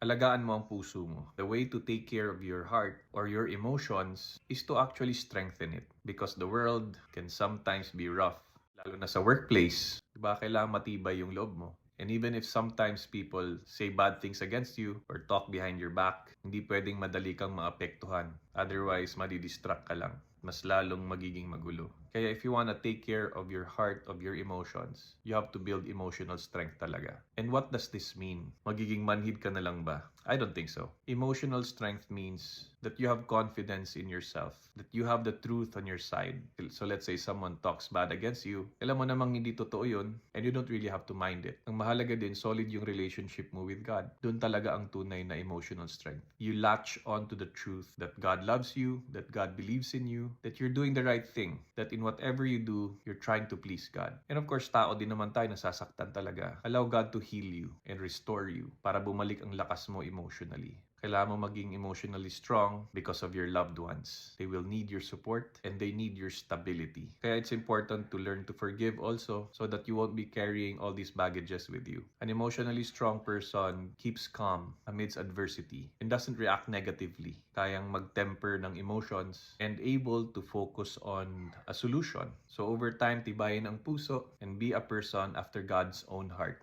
Alagaan mo ang puso mo. The way to take care of your heart or your emotions is to actually strengthen it. Because the world can sometimes be rough. Lalo na sa workplace, di ba kailangan matibay yung loob mo. And even if sometimes people say bad things against you or talk behind your back, hindi pwedeng madali kang maapektuhan. Otherwise, madidistract ka lang. Mas lalong magiging magulo. Kaya if you wanna take care of your heart, of your emotions, you have to build emotional strength talaga. And what does this mean? Magiging manhid ka na lang ba? I don't think so. Emotional strength means that you have confidence in yourself, that you have the truth on your side. So let's say someone talks bad against you, alam mo namang hindi totoo yun, and you don't really have to mind it. Ang mahalaga din, solid yung relationship mo with God. Doon talaga ang tunay na emotional strength. You latch on to the truth that God loves you, that God believes in you, that you're doing the right thing, that in whatever you do, you're trying to please God. And of course, tao din naman tayo, nasasaktan talaga. Allow God to heal you and restore you para bumalik ang lakas mo emotionally. Kailangan mo maging emotionally strong because of your loved ones. They will need your support and they need your stability. Kaya it's important to learn to forgive also so that you won't be carrying all these baggages with you. An emotionally strong person keeps calm amidst adversity and doesn't react negatively. Kayang mag-temper ng emotions and able to focus on a solution. So over time, tibayin ang puso and be a person after God's own heart.